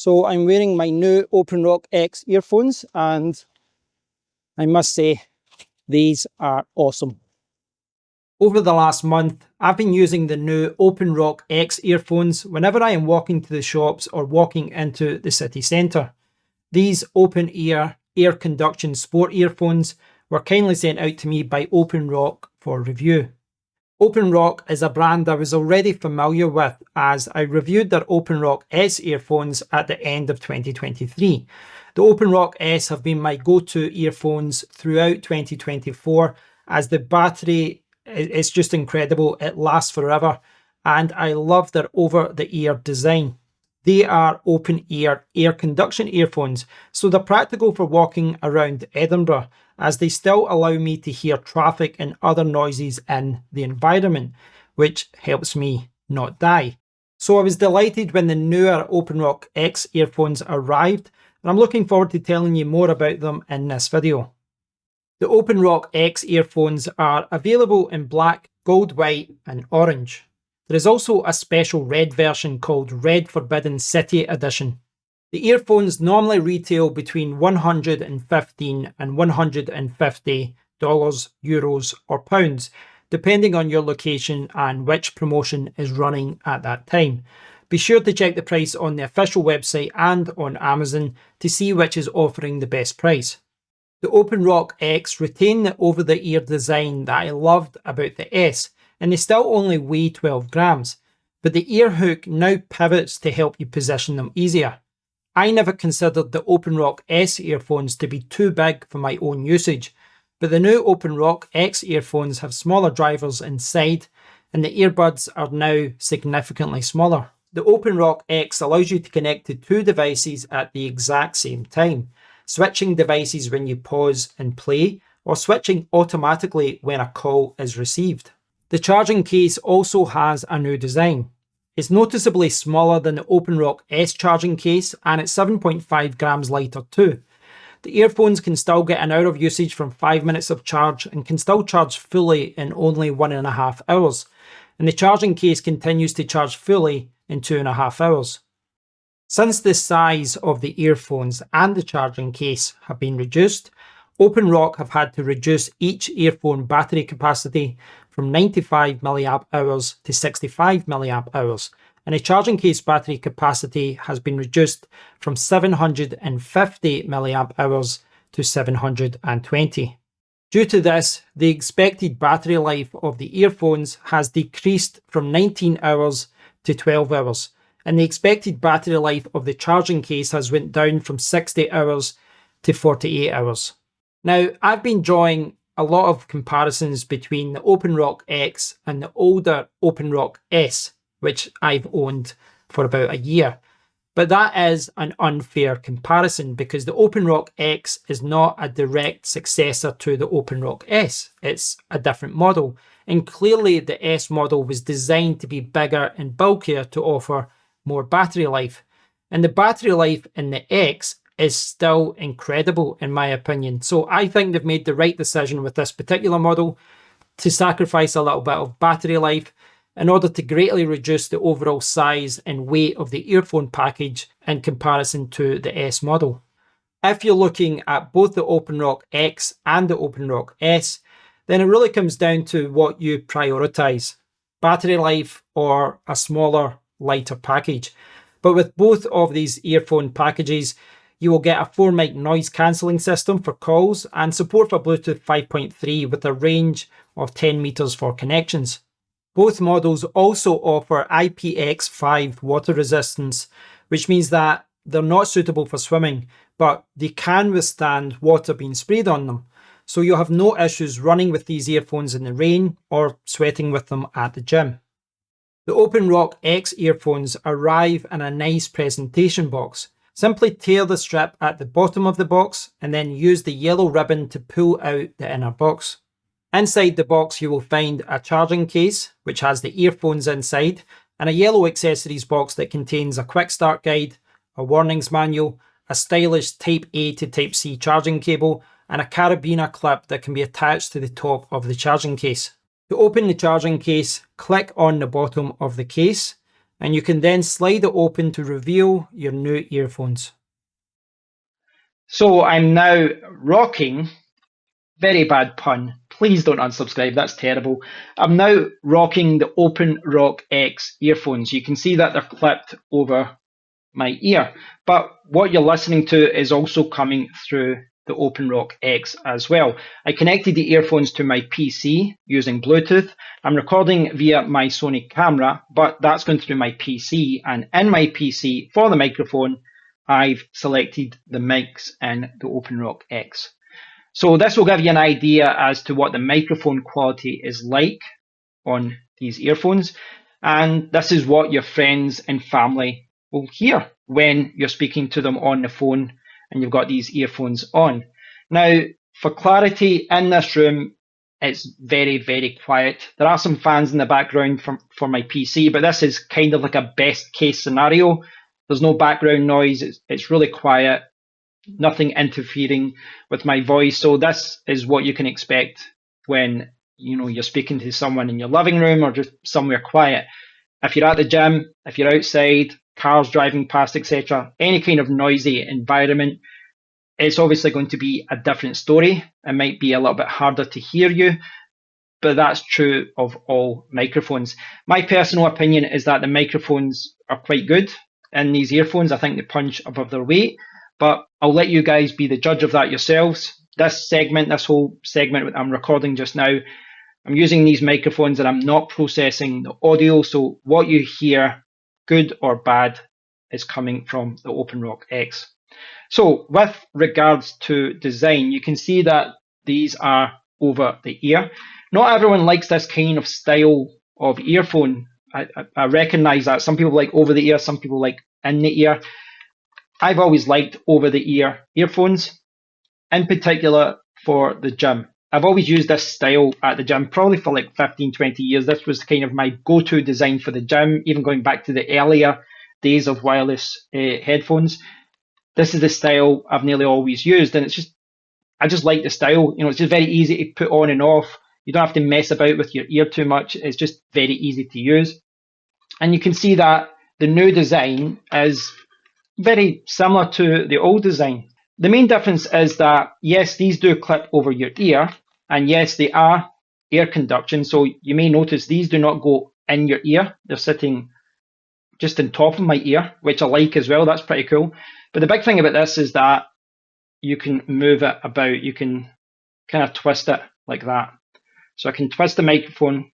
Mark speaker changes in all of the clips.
Speaker 1: So I'm wearing my new OpenRock X earphones, and I must say, these are awesome. Over the last month, I've been using the new OpenRock X earphones whenever I am walking to the shops or walking into the city centre. These open ear conduction sport earphones were kindly sent out to me by OpenRock for review. OpenRock is a brand I was already familiar with, as I reviewed their OpenRock S earphones at the end of 2023. The OpenRock S have been my go-to earphones throughout 2024, as the battery is just incredible. It lasts forever, and I love their over-the-ear design. They are open ear conduction earphones, so they're practical for walking around Edinburgh, as they still allow me to hear traffic and other noises in the environment, which helps me not die. So I was delighted when the newer OpenRock X earphones arrived, and I'm looking forward to telling you more about them in this video. The OpenRock X earphones are available in black, gold, white and orange. There is also a special red version called Red Forbidden City Edition. The earphones normally retail between $115 and $150, euros or pounds, depending on your location and which promotion is running at that time. Be sure to check the price on the official website and on Amazon to see which is offering the best price. The OpenRock X retain the over-the-ear design that I loved about the S, and they still only weigh 12 grams, but the ear hook now pivots to help you position them easier. I never considered the OpenRock S earphones to be too big for my own usage, but the new OpenRock X earphones have smaller drivers inside, and the earbuds are now significantly smaller. The OpenRock X allows you to connect to two devices at the exact same time, switching devices when you pause and play, or switching automatically when a call is received. The charging case also has a new design. It's noticeably smaller than the OpenRock S charging case, and it's 7.5 grams lighter too. The earphones can still get an hour of usage from 5 minutes of charge and can still charge fully in only 1.5 hours. And the charging case continues to charge fully in 2.5 hours. Since the size of the earphones and the charging case have been reduced, OpenRock have had to reduce each earphone battery capacity from 95 mAh to 65 mAh, and the charging case battery capacity has been reduced from 750 mAh to 720. Due to this, the expected battery life of the earphones has decreased from 19 hours to 12 hours, and the expected battery life of the charging case has went down from 60 hours to 48 hours. Now, I've been drawing a lot of comparisons between the OpenRock X and the older OpenRock S, which I've owned for about a year. But that is an unfair comparison because the OpenRock X is not a direct successor to the OpenRock S. It's a different model. And clearly the S model was designed to be bigger and bulkier to offer more battery life. And the battery life in the X is still incredible in my opinion. So I think they've made the right decision with this particular model to sacrifice a little bit of battery life in order to greatly reduce the overall size and weight of the earphone package in comparison to the S model. If you're looking at both the OpenRock X and the OpenRock S, then it really comes down to what you prioritize, battery life or a smaller, lighter package. But with both of these earphone packages, you will get a 4-mic noise cancelling system for calls and support for Bluetooth 5.3 with a range of 10 meters for connections. Both models also offer IPX5 water resistance, which means that they're not suitable for swimming, but they can withstand water being sprayed on them. So you'll have no issues running with these earphones in the rain or sweating with them at the gym. The OpenRock X earphones arrive in a nice presentation box. Simply tear the strip at the bottom of the box and then use the yellow ribbon to pull out the inner box. Inside the box you will find a charging case which has the earphones inside, and a yellow accessories box that contains a quick start guide, a warnings manual, a stylish Type A to Type C charging cable, and a carabiner clip that can be attached to the top of the charging case. To open the charging case, click on the bottom of the case, And you can then slide it open to reveal your new earphones. So I'm now rocking, very bad pun, please don't unsubscribe, that's terrible. I'm now rocking the OpenRock X earphones. You can see that they're clipped over my ear, but what you're listening to is also coming through the OpenRock X as well. I connected the earphones to my PC using Bluetooth. I'm recording via my Sony camera, but that's going through my PC, and in my PC for the microphone I've selected the mics in the OpenRock X. So this will give you an idea as to what the microphone quality is like on these earphones, and this is what your friends and family will hear when you're speaking to them on the phone and you've got these earphones on. Now, for clarity, in this room, it's very, very quiet. There are some fans in the background for my PC, but this is kind of like a best case scenario. There's no background noise. It's really quiet, nothing interfering with my voice. So this is what you can expect when you're speaking to someone in your living room or just somewhere quiet. If you're at the gym, if you're outside, cars driving past, etc., any kind of noisy environment, it's obviously going to be a different story. It might be a little bit harder to hear you, but that's true of all microphones. My personal opinion is that the microphones are quite good in these earphones. I think they punch above their weight, but I'll let you guys be the judge of that yourselves. This whole segment I'm recording just now, I'm using these microphones and I'm not processing the audio, so what you hear, good or bad, is coming from the OpenRock X. So with regards to design, you can see that these are over the ear. Not everyone likes this kind of style of earphone. I recognize that. Some people like over the ear, some people like in the ear. I've always liked over the ear earphones, in particular for the gym. I've always used this style at the gym, probably for like 15, 20 years. This was kind of my go-to design for the gym, even going back to the earlier days of wireless headphones. This is the style I've nearly always used, and I just like the style. It's just very easy to put on and off. You don't have to mess about with your ear too much. It's just very easy to use. And you can see that the new design is very similar to the old design. The main difference is that, yes, these do clip over your ear, and yes, they are air conduction. So you may notice these do not go in your ear. They're sitting just on top of my ear, which I like as well. That's pretty cool. But the big thing about this is that you can move it about. You can kind of twist it like that. So I can twist the microphone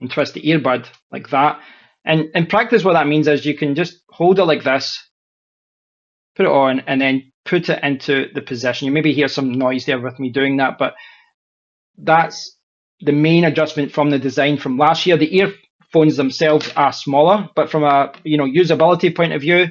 Speaker 1: and twist the earbud like that. And in practice, what that means is you can just hold it like this, put it on, and then put it into the position. You maybe hear some noise there with me doing that, but that's the main adjustment from the design from last year. The earphones themselves are smaller, but from a usability point of view,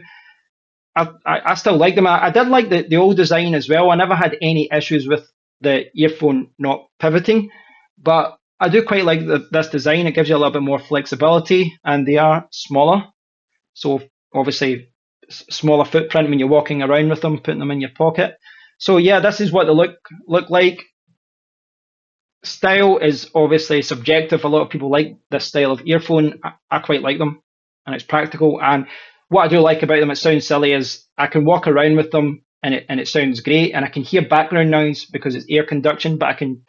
Speaker 1: I still like them. I did like the old design as well. I never had any issues with the earphone not pivoting, but I do quite like this design. It gives you a little bit more flexibility, and they are smaller. So obviously smaller footprint when you're walking around with them, putting them in your pocket. So yeah, this is what they look like. Style is obviously subjective. A lot of people like this style of earphone. I quite like them, and it's practical. And what I do like about them, it sounds silly, is I can walk around with them and it sounds great, and I can hear background noise because it's air conduction, but I can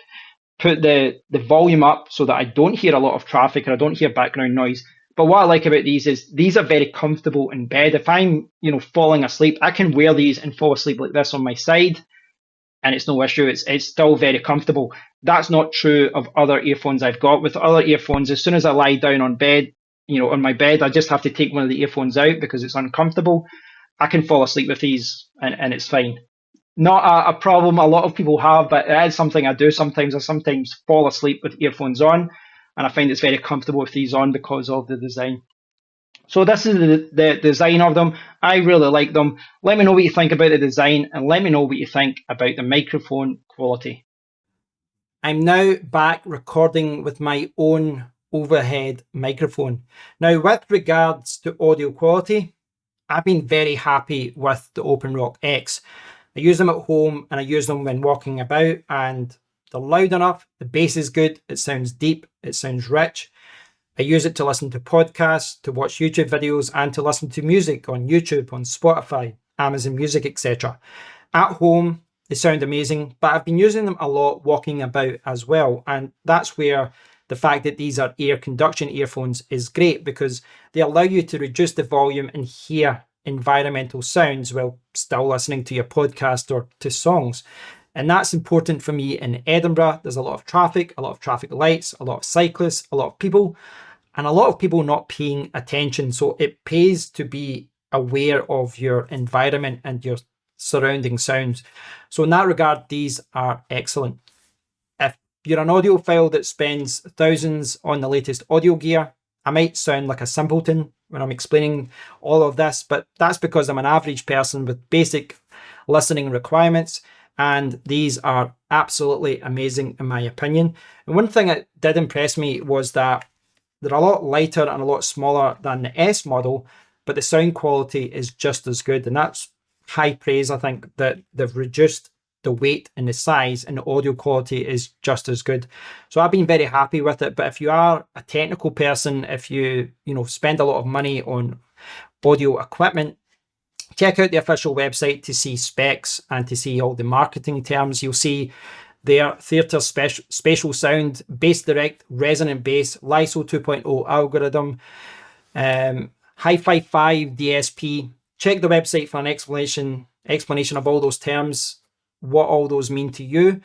Speaker 1: put the volume up so that I don't hear a lot of traffic or I don't hear background noise. But what I like about these is these are very comfortable in bed. If I'm, falling asleep, I can wear these and fall asleep like this on my side, and it's no issue. It's still very comfortable. That's not true of other earphones I've got. With other earphones, as soon as I lie down on bed, on my bed, I just have to take one of the earphones out because it's uncomfortable. I can fall asleep with these and it's fine. Not a problem a lot of people have, but it is something I do sometimes. I sometimes fall asleep with earphones on, and I find it's very comfortable with these on because of the design. So this is the design of them. I really like them. Let me know what you think about the design, and let me know what you think about the microphone quality. I'm now back recording with my own overhead microphone. Now, with regards to audio quality, I've been very happy with the OpenRock X. I use them at home and I use them when walking about, and they're loud enough. The bass is good. It sounds deep. It sounds rich. I use it to listen to podcasts, to watch YouTube videos, and to listen to music on YouTube, on Spotify, Amazon Music, etc. At home, they sound amazing, but I've been using them a lot walking about as well. And that's where the fact that these are air conduction earphones is great, because they allow you to reduce the volume and hear environmental sounds while still listening to your podcast or to songs. And that's important for me in Edinburgh. There's a lot of traffic lights, a lot of cyclists, a lot of people, and a lot of people not paying attention. So it pays to be aware of your environment and your surrounding sounds. So in that regard, these are excellent. If you're an audiophile that spends thousands on the latest audio gear, I might sound like a simpleton when I'm explaining all of this, but that's because I'm an average person with basic listening requirements. And these are absolutely amazing in my opinion. And one thing that did impress me was that they're a lot lighter and a lot smaller than the S model, but the sound quality is just as good. And that's high praise, I think, that they've reduced the weight and the size, and the audio quality is just as good. So I've been very happy with it. But if you are a technical person, if you spend a lot of money on audio equipment, check out the official website to see specs and to see all the marketing terms. You'll see their theatre spatial sound, bass direct, resonant bass, LISO 2.0 algorithm, Hi-Fi 5 DSP. Check the website for an explanation of all those terms, what all those mean to you.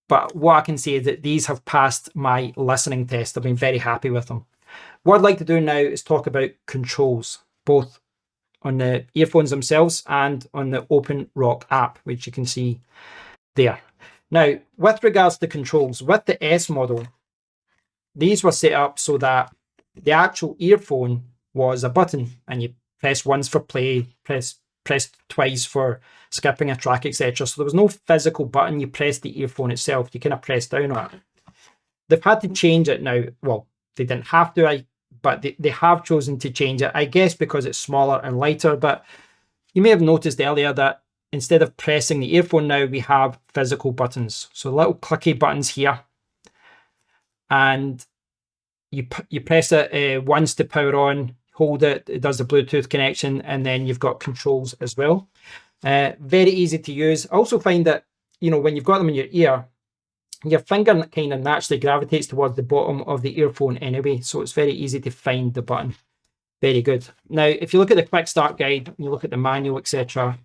Speaker 1: But what I can say is that these have passed my listening test. I've been very happy with them. What I'd like to do now is talk about controls, both on the earphones themselves and on the OpenRock app, which you can see there. Now, with regards to controls, with the S model, these were set up so that the actual earphone was a button, and you press once for play, press twice for skipping a track, etc. So there was no physical button. You press the earphone itself. You kind of press down on it. They've had to change it now. Well, they didn't have to, but they have chosen to change it, I guess because it's smaller and lighter. But you may have noticed earlier that instead of pressing the earphone now, we have physical buttons. So little clicky buttons here. And you press it once to power on, hold it, it does the Bluetooth connection, and then you've got controls as well. Very easy to use. I also find that, when you've got them in your ear, your finger kind of naturally gravitates towards the bottom of the earphone anyway, so it's very easy to find the button. Very good. Now, if you look at the quick start guide, you look at the manual, etc.,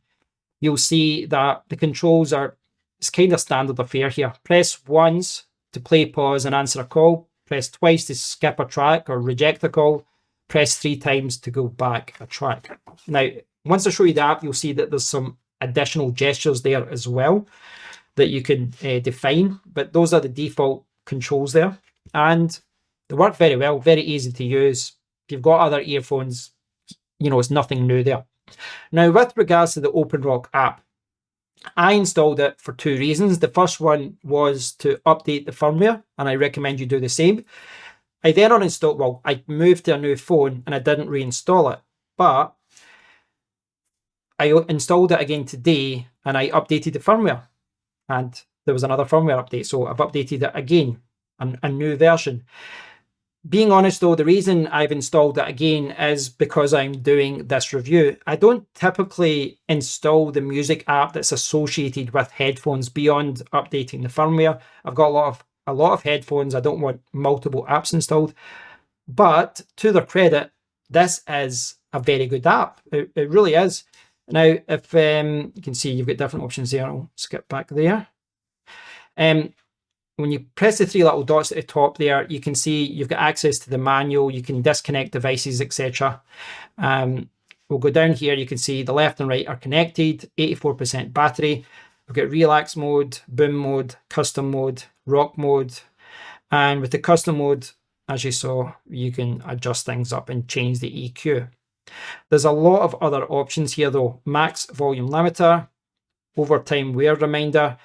Speaker 1: you'll see that the controls it's kind of standard affair here. Press once to play, pause, and answer a call. Press twice to skip a track or reject a call. Press 3 times to go back a track. Now, once I show you the app, you'll see that there's some additional gestures there as well that you can define, but those are the default controls there, and they work very well, very easy to use. If you've got other earphones, it's nothing new there. Now, with regards to the OpenRock app, I installed it for 2 reasons. The first one was to update the firmware, and I recommend you do the same. I then I moved to a new phone and I didn't reinstall it, but I installed it again today and I updated the firmware, and there was another firmware update. So I've updated it again, a new version. Being honest though, the reason I've installed it again is because I'm doing this review. I don't typically install the music app that's associated with headphones beyond updating the firmware. I've got a lot of headphones. I don't want multiple apps installed. But to their credit, this is a very good app. It really is. Now, if you can see, you've got different options there. I'll skip back there. When you press the 3 little dots at the top there, you can see you've got access to the manual. You can disconnect devices, etc. We'll go down here. You can see the left and right are connected, 84% battery. We've got relax mode, boom mode, custom mode, rock mode. And with the custom mode, as you saw, you can adjust things up and change the EQ. There's a lot of other options here though. Max volume limiter, overtime wear reminder,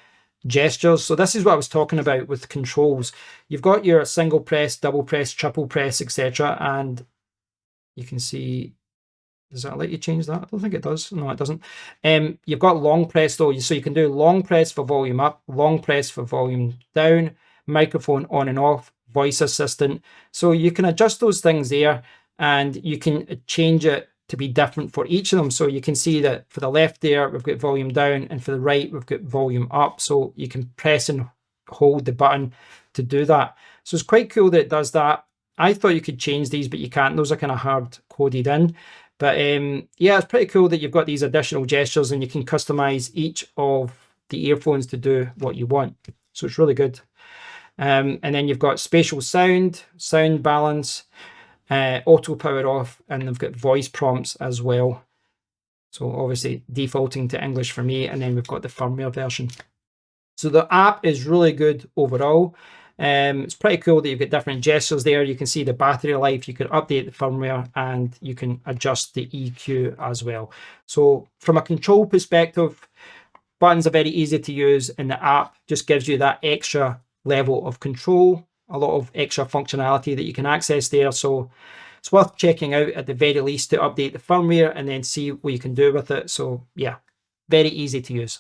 Speaker 1: gestures. So this is what I was talking about with controls. You've got your single press, double press, triple press, etc. And you can see, does that let you change that? I don't think it does. No, it doesn't. You've got long press though. So you can do long press for volume up, long press for volume down, microphone on and off, voice assistant. So you can adjust those things there, and you can change it to be different for each of them. So you can see that for the left there, we've got volume down, and for the right, we've got volume up. So you can press and hold the button to do that. So it's quite cool that it does that. I thought you could change these, but you can't. Those are kind of hard coded in. But yeah, it's pretty cool that you've got these additional gestures, and you can customize each of the earphones to do what you want. So it's really good. And then you've got spatial sound, sound balance, auto power off, and they've got voice prompts as well. So obviously defaulting to English for me, and then we've got the firmware version. So the app is really good overall. It's pretty cool that you've got different gestures there. You can see the battery life, you can update the firmware, and you can adjust the EQ as well. So from a control perspective, buttons are very easy to use, and the app just gives you that extra level of control, a lot of extra functionality that you can access there. So it's worth checking out at the very least to update the firmware and then see what you can do with it. So yeah, very easy to use.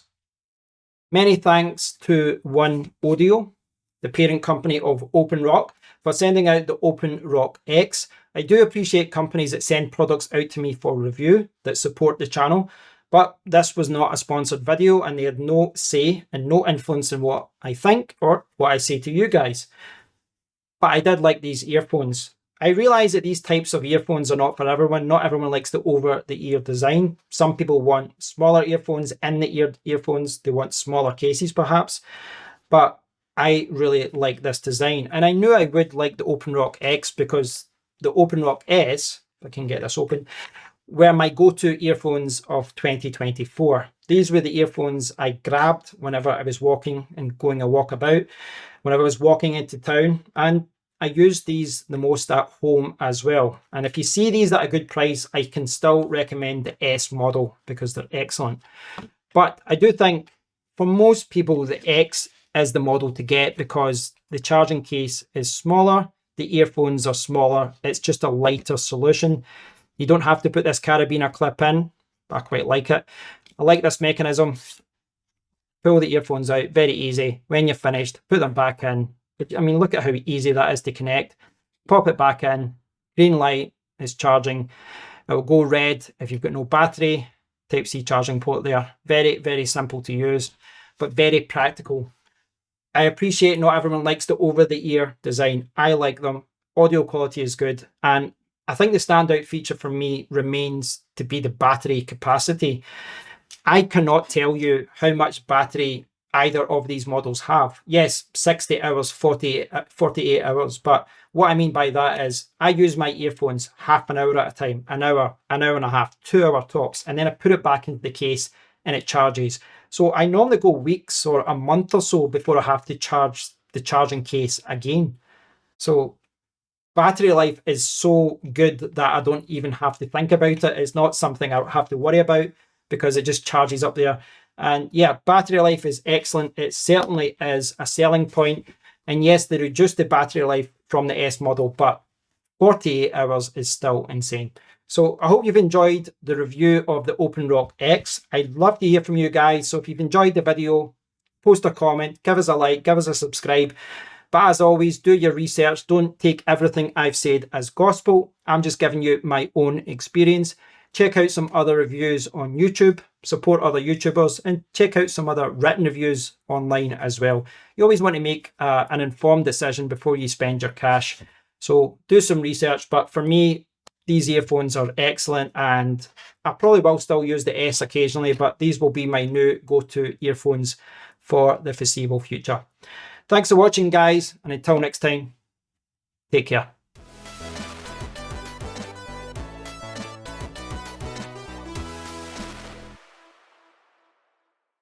Speaker 1: Many thanks to One Audio, the parent company of OpenRock, for sending out the OpenRock X. I do appreciate companies that send products out to me for review that support the channel, but this was not a sponsored video, and they had no say and no influence in what I think or what I say to you guys. But I did like these earphones. I realize that these types of earphones are not for everyone. Not everyone likes the over-the-ear design. Some people want smaller earphones in the earphones. They want smaller cases perhaps. But I really like this design. And I knew I would like the OpenRock X because the OpenRock S, if I can get this open, were my go-to earphones of 2024. These were the earphones I grabbed whenever I was walking and going a walkabout, whenever I was walking into town, and I used these the most at home as well. And if you see these at a good price, I can still recommend the S model because they're excellent. But I do think for most people, the X is the model to get because the charging case is smaller, the earphones are smaller, it's just a lighter solution. You don't have to put this carabiner clip in, but I quite like it. I like this mechanism. Pull the earphones out, very easy. When you're finished, put them back in. I mean, look at how easy that is to connect. Pop it back in, green light is charging. It will go red if you've got no battery. Type-C charging port there. Very, very simple to use, but very practical. I appreciate not everyone likes the over-the-ear design. I like them. Audio quality is good. And I think the standout feature for me remains to be the battery capacity. I cannot tell you how much battery either of these models have. Yes, 60 hours, 48 hours. But what I mean by that is I use my earphones half an hour at a time, an hour and a half, 2 hour tops. And then I put it back into the case and it charges. So I normally go weeks or a month or so before I have to charge the charging case again. So battery life is so good that I don't even have to think about it. It's not something I have to worry about because it just charges up there. And yeah, battery life is excellent. It certainly is a selling point. And yes, they reduced the battery life from the S model, but 48 hours is still insane. So I hope you've enjoyed the review of the OpenRock X. I'd love to hear from you guys. So if you've enjoyed the video, post a comment, give us a like, give us a subscribe. But as always, do your research. Don't take everything I've said as gospel. I'm just giving you my own experience. Check out some other reviews on YouTube, support other YouTubers, and check out some other written reviews online as well. You always want to make an informed decision before you spend your cash. So do some research. But for me, these earphones are excellent, and I probably will still use the S occasionally, but these will be my new go-to earphones for the foreseeable future. Thanks for watching, guys, and until next time, take care.